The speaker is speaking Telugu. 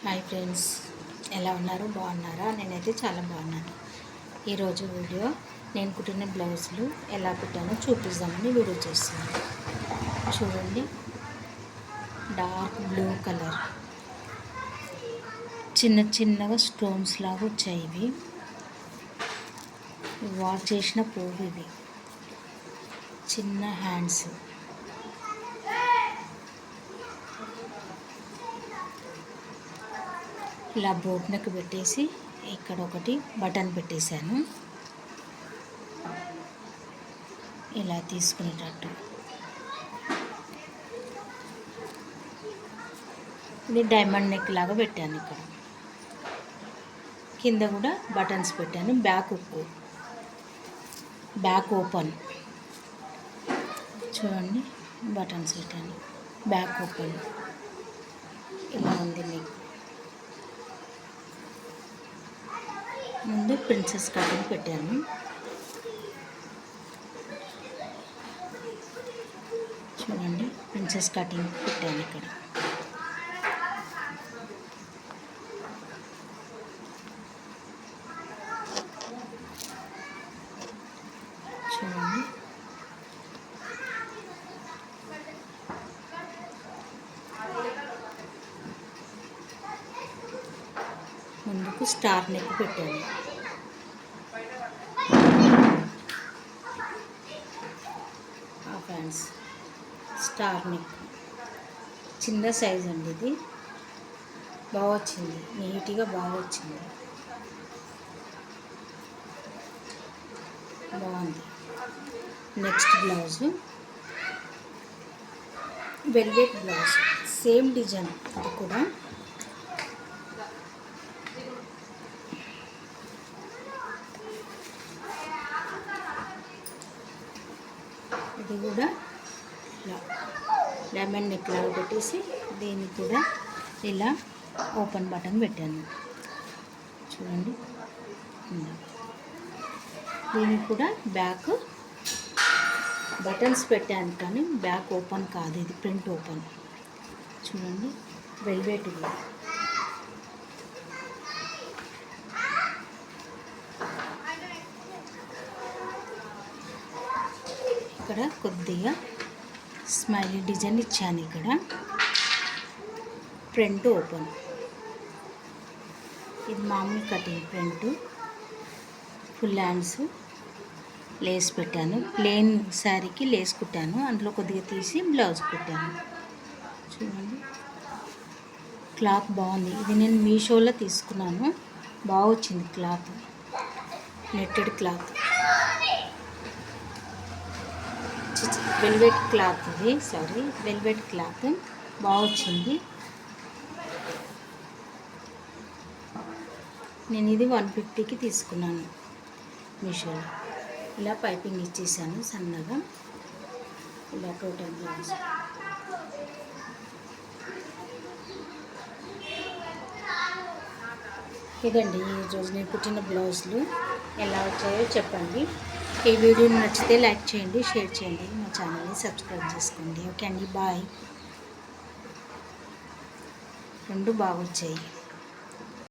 హాయ్ ఫ్రెండ్స్, ఎలా ఉన్నారు? బాగున్నారా? నేనైతే చాలా బాగున్నాను. ఈరోజు వీడియో నేను కుట్టిన బ్లౌజులు ఎలా కుట్టానో చూపిద్దామని వీడియో చేస్తున్నాను. చూడండి, డార్క్ బ్లూ కలర్ చిన్న చిన్నగా స్టోన్స్ లాగా వచ్చాయి. ఇవి వాష్ చేసిన పువ్వు. ఇవి చిన్న హ్యాండ్స్. ఇలా బోట్ నెక్ పెట్టేసి ఇక్కడ ఒకటి బటన్ పెట్టేశాను. ఇలా తీసుకునేటట్టు. ఇది డైమండ్ నెక్ లాగా పెట్టాను. ఇక్కడ కింద కూడా బటన్స్ పెట్టాను. Back open. చూడండి, బటన్స్ పెట్టాను. బ్యాక్ ఓపెన్ ఇలా ఉంది. మీకు ముందు ప్రిన్సెస్ కటింగ్ పెట్టాను. చూడండి, ప్రిన్సెస్ కటింగ్ పెట్టాను. ఇక్కడ చూడండి, ముందుకు స్టార్ నెక్ పెట్టాను. ఫ్రెండ్స్, స్టార్ నెక్ చిన్న సైజ్ అండి. ఇది బాగా వచ్చింది, నీట్గా బాగా వచ్చింది, బాగుంది. Next blouse velvet blouse, same design. అది కూడా ఇది కూడా ఇలా డైమండ్ నెక్ లాగా పెట్టేసి దీనికి కూడా ఇలా ఓపెన్ బటన్ పెట్టాను. చూడండి, దీనికి కూడా బ్యాక్ బటన్స్ పెట్టాను, కానీ బ్యాక్ ఓపెన్ కాదు, ఇది ప్రింట్ ఓపెన్. చూడండి, వెల్వెట్. ఇక్కడ కొద్దిగా స్మైలీ డిజైన్ ఇచ్చాను. ఇక్కడ ఫ్రంట్ ఓపెన్. ఇది మామూలు cutting front. Full hands lace పెట్టాను. ప్లెయిన్ శారీకి లేస్ కుట్టాను, అందులో కొద్దిగా తీసి బ్లౌజ్ కుట్టాను. చూడండి, క్లాత్ బాగుంది. ఇది నేను మీషోలో తీసుకున్నాను. బాగా వచ్చింది cloth, netted cloth, velvet cloth. ఇది వెల్వెట్ క్లాత్ బాగా వచ్చింది. నేను ఇది 150కి తీసుకున్నాను మీషోలో. ఇలా పైపింగ్ ఇచ్చేసాను సన్నగా. ఇలా టోటల్ బ్లౌజ్. ఇదండి ఈరోజు నేను కుట్టిన బ్లౌజులు. ఎలా వచ్చాయో చెప్పండి. ఈ వీడియో నచ్చితే లైక్ చేయండి, షేర్ చేయండి, మా ఛానల్ని సబ్స్క్రైబ్ చేసుకోండి. ఓకే అండి, బాయ్. రెండు బాగా వచ్చాయి.